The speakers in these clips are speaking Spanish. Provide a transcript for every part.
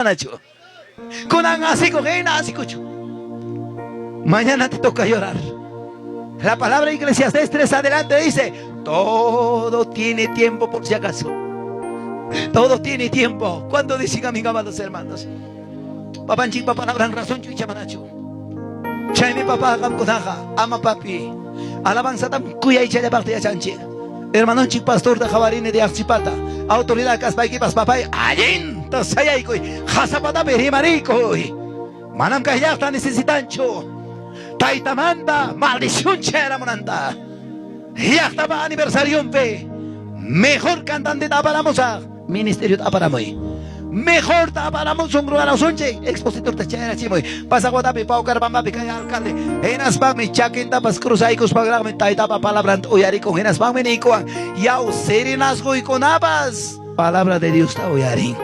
Nacho. Kunan así cogena así cucho. Mañana te toca llorar. La palabra Eclesiastés 3 adelante dice: todo tiene tiempo por si acaso. Todo tiene tiempo. ¿Cuándo dicen a mis amados hermanos? Papanchik papá no gran razón chucha manacho. Chay mi papá gam kunaja ama papi. Alabanza tam kuya y chaya parte ya chanchi. Hermano chic pastor de Jabarine de Archipata. Autoridad Caspay Kipas Papay. Allin, Tasayaykoy. Hasapata Perimarikoy. Manam Kayata necesitancho. Taitamanda, maldición chera monanda. Ya estaba aniversario pe. Mejor cantante taparamos a ministerio taparamos. Mejor taparamos un grupo a los once. Expositor de chera chimoy. Pasa guatapi pau carbamba picaya alcalde. Enas bag mi chakin tapas cruzaicos pagrame taitapa palabrant oyarico. Enas bag mi nicoan. Yau serinas goy con abas. Palabra de Dios ta oyarin.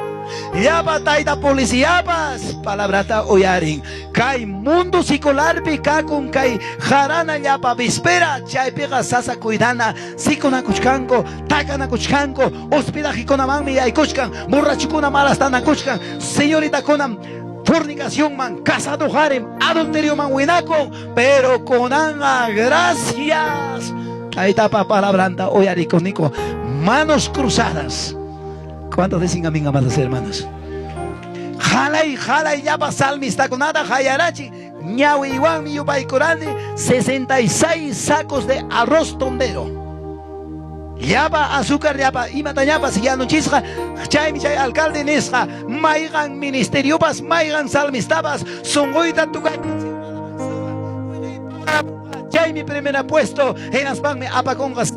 Yapa taita policiapas. Palabra ta oyarin. Kai mundo secular pica con kai jarana yapa vispera. Chay pega sasa cuidana. Sikona kuchkanko. Takana kuchkanko. Hospedaje con amami y kuchkan. Borrachukuna malastana kuchkan. Señorita konam. Fornicación man. Casado harem. Adulterio man winako. Pero con gracias. Ahí tapa palabra anda oyarico nico. Manos cruzadas. ¿Cuántos dicen amén, amados hermanos? Jalay, jalay, ya va salmista con nada, jayarachi, ñawi igual mi yubay corani, 66 sacos de arroz tondero. Ya va azúcar, ya va imatañapa, si ya no chisja, chay mi chay alcalde nesja, maigan ministeriopas, maigan salmistabas, songoita tu chay mi primer puesto, en aspan me apacongas.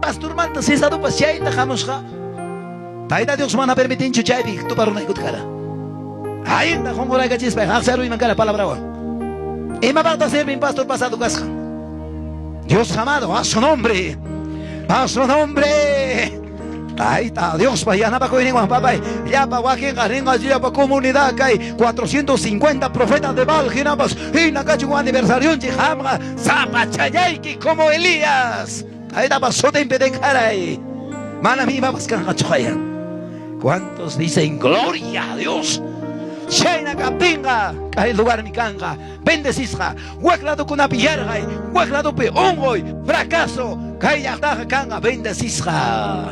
Pastor manta si sadu pas chay dejamos ja. Taita Dios mana permitin chuchay bi tu paruna ikut cara. Ahí está con gora gachis pa hacer y mancara palabra wa. Y me va a hacer mi pastor pasado casca. Dios amado, a su nombre. A su nombre. Ahí está Dios pa ya na pa coin Juan papá. Ya pa Joaquín Garinga ya pa comunidad kai 450 profetas de Baal ginabas y na cachu aniversario en Jamra zapachayaki como Elías. Ahí está pasó de impedecaray. Mana mi vamos can hachoya. ¿Cuántos dicen gloria a Dios? Shaina kapinga, kay lugar mi kanga. Bendecizja, hueclado con apillarga, hueclado pe ongoy, fracaso, kay yachtaja kanga, bendecizja.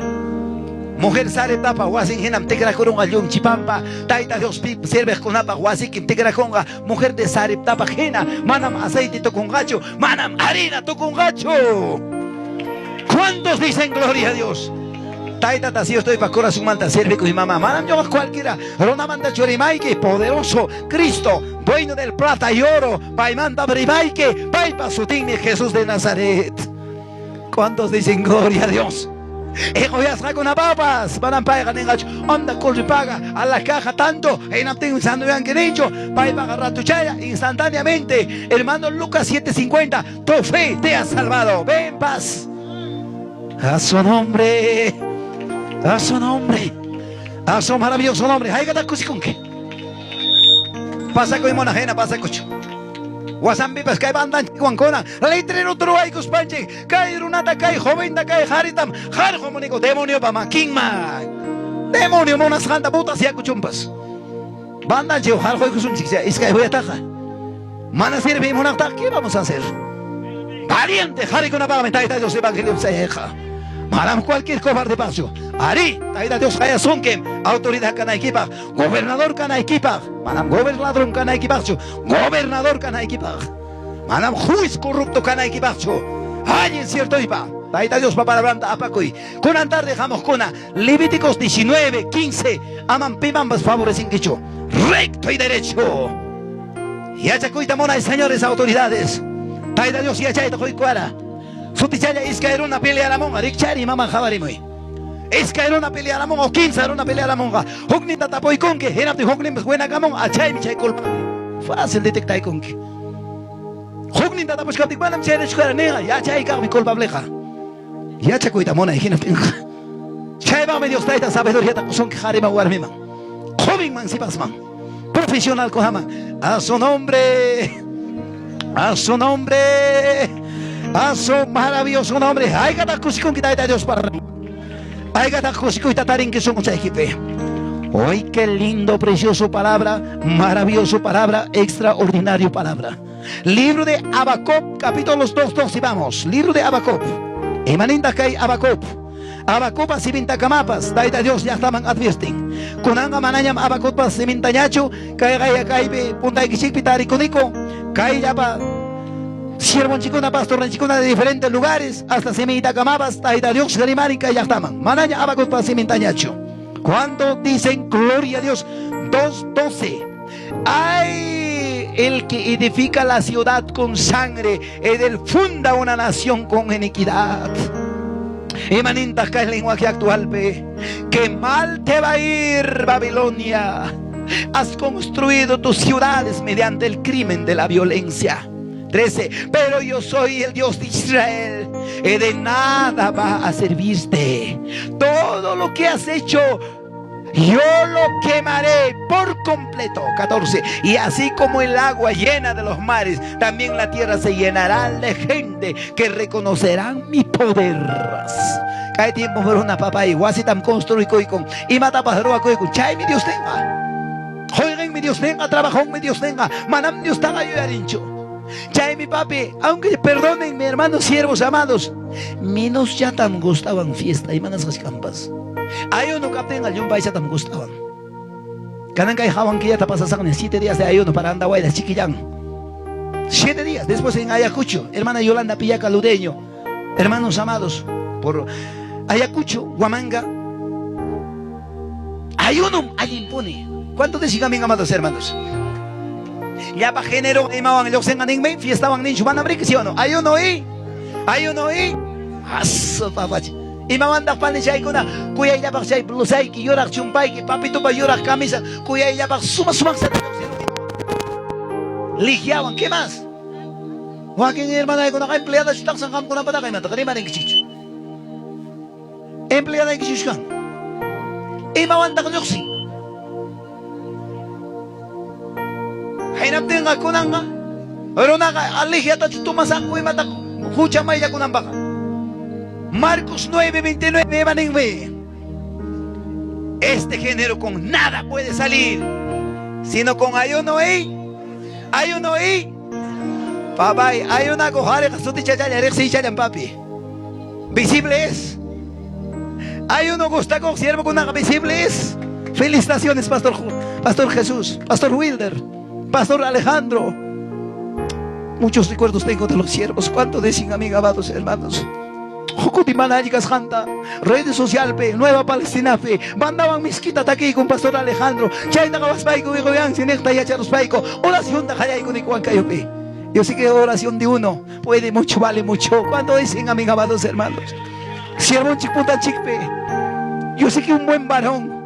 Mujer sare tapa, huasin hinam tegra corunga yum chipampa, taita Dios pip, sirve con apa, huasikim tegra conga, mujer de sare tapa jena, manam aceite to con gacho, manam harina to con gacho. ¿Cuántos dicen gloria a Dios? Taita si yo estoy para corazón manta sirve con mi mamá. Manam yo cualquiera. Rona manda chorimaike, poderoso Cristo, dueño del plata y oro. Pai manda bribaike, pai pa sutigni Jesús de Nazaret. ¿Cuántos dicen gloria a Dios? Hijo ya saca una papas. Van a pagar en gacho. Onda corre paga a la caja tanto. En apten usando bien que dicho. Pai paga ratuchaya instantáneamente. Hermano Lucas 7:50. Tu fe te ha salvado. Ven paz. A su nombre, a su nombre, a su maravilloso nombre. Hay que dar con qué. Pasa con monajena, pasa cocho. Wasambi pues que bandan guancona. Leitrero otro hay que spanche. Cae runata, cae joven, cae haritam. Harjo monico, demonio pa maquinma. Demonio monas janta puta si acuchumpas. Bandan cheo, harjo y kusum chixia. Es que voy a taja. Mana sirve monata, ¿qué vamos a hacer? Valiente, Jari con la paga, taita Dios evangelio se deja. Malam cualquier cobarde paso. Ari, taita Dios haya sunkem, autoridad cana equipa, gobernador cana equipa, malam gobernador cana equipacho, gobernador cana equipa, malam juiz corrupto cana equipacho. Ay, en cierto ipa. Taita Dios papá la blanda apacoy. Con antar dejamos cona Levíticos 19:15. Aman pimambas favorecen quicho. Recto y derecho. Y hacha cuita mona, señores autoridades. Taita Dios y hacha ita cuara. Sutichaya iskairuna pelearamon, rikchari mama javarimoy. Iskairuna pelearamon, o 15 una pelearamon. Hugnin tatapoy conque, henapti hugnin buena gamon, achay mi chay culpable. Fácil detectar conque. Hugnin tatapoy kaptik banam chay rechkara nega, ya chay mi culpable. Ya chacuita mona, henapti. Chay va Dios taita sabiduría son que jarima warmiman. Joven man sipasman. Profesional kohaman. A su nombre. A su nombre. A su maravilloso nombre. Ay, gata kusikun kita Dios para. Ay, gata kusikun kita tarin que son mucha equipe. Hoy qué lindo, precioso palabra, maravilloso palabra, extraordinario palabra. Libro de Habacuc, capítulos 2, y vamos. Libro de Habacuc. Emaninda kay Habacuc. Habacuc siminta kamapas, taita Dios ya estaban advierten. Kunanga mananyam Habacuc pa siminta ñacho, kay punta ikishik pitari kuniko, kay ya pa siervo chicona, pastor chicona de diferentes lugares, hasta siminta kamapas, taita Dios garimari kay ya estaban. Mananya Habacuc pa siminta ñacho. Cuando dicen gloria a Dios, 2:12. Ay, el que edifica la ciudad con sangre, él funda una nación con iniquidad. Imanintas que es lenguaje actual, ve. Que mal te va a ir, Babilonia. Has construido tus ciudades mediante el crimen de la violencia. 13. Pero yo soy el Dios de Israel, y de nada va a servirte. Todo lo que has hecho, yo lo quemaré por completo. 14. Y así como el agua llena de los mares, también la tierra se llenará de gente que reconocerán mi poder. Cae tiempo por una papá y guasitam construy con y mata pajarua con chay mi Dios tenga. Joigen mi Dios tenga, trabajón mi Dios tenga, manam Dios tenga yo yarincho. Chay mi papi, aunque perdonen mi hermanos siervos amados, menos ya tan gustaban fiesta y manas las campas. Ayuno capten al yumba ya tan gustaban. Canan que jaban que ya te pasasan 7 días de ayuno para andar guayda chiquillán. 7 días, después en Ayacucho, hermana Yolanda Pillaca Ludeño, hermanos amados, por Ayacucho, Huamanga, ayuno, ahí impone. ¿Cuánto decían bien, amados hermanos? Ya pa género, imawan los en anime, fiestaban nicho, van a abrir, ¿sí o no? Ayuno y aso papachi. Imawan da pan chay kuna, kuya ya pa chay blusay ki yorak chumpay ki papito pa yorak camisa, kuya ya pa suma sa ligiaban, ¿qué más? Joaquín hermana ko naka empleada sa taksang kampo na pata kay mata kanima ring kichich. Empleada ng kichich kan. Imawan da kunyoksi. Hinap din ako nang nga. Pero naka-alihya at tumasak ko mata kucha may ako ng baka. Marcos 9:29 maningwe. Este género con nada puede salir, sino con ayuno y papay, ayuno kohare kasuti chachaya reksi chayan papi. Visible es. Ayuno gusta con siervo con nada visible es. Felicitaciones, Pastor Jesús, Pastor Wilder, Pastor Alejandro. Muchos recuerdos tengo de los siervos. ¿Cuánto decían, amiga, amados hermanos? Redes sociales, Nueva Palestina, mandaban misquita aquí con Pastor Alejandro. Oración de Jayay con Icuancayope. Yo sé que oración de uno puede mucho, vale mucho. ¿Cuánto dicen, amiga, amados hermanos? Siervo chiputa chipe. Yo sé que un buen varón.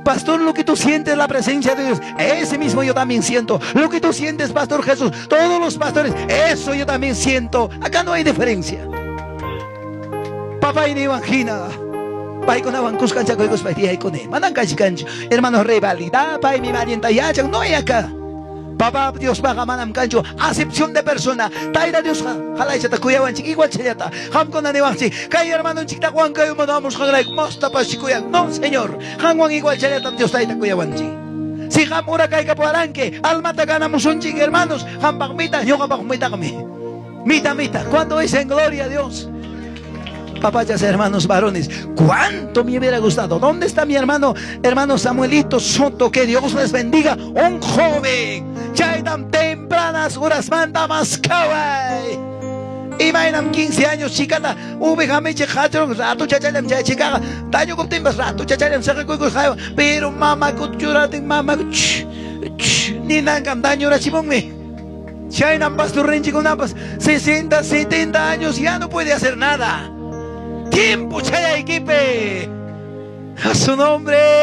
Pastor, lo que tú sientes, la presencia de Dios, ese mismo yo también siento. Lo que tú sientes, Pastor Jesús, todos los pastores, eso yo también siento. Acá no hay diferencia. Papá y ni imagina. Pai con abancus cancha con ellos paitía y con él. Mandan cancho. Hermanos rivalidad, pai mi marienta ya, no hay acá. Papá Dios paga manam cancho, acepción de persona. Taida Dios jalai chata kuyawan chik igual chayata. Ham con anewanchi. Kay hermano chikta Juan kayo mandamos jalai mosta pa chikuyan. No, señor. Hanwan igual chayata Dios taida kuyawan chi. Si ham ura kay kapuaranque, alma ganamos un chik hermanos. Ham pagmita, yo pagmita kami. Mita. ¿Cuánto dicen gloria a Dios? Papayas, hermanos varones, cuánto me hubiera gustado. ¿Dónde está mi hermano Samuelito Soto? Que Dios les bendiga. Un joven, chaitam tempranas horas manda más kawai. Y mainam 15 años, chicata, ubejame chechatron, rato chachalem chicaga, daño con timbas, rato chachalem saca con jayo, pero mamá cuchuratin, mamá ni nangam daño rachimongme. Chainan pastor Renchi con 60, 70 años, ya no puede hacer nada. Tiempo, Chaya Equipe. A su nombre.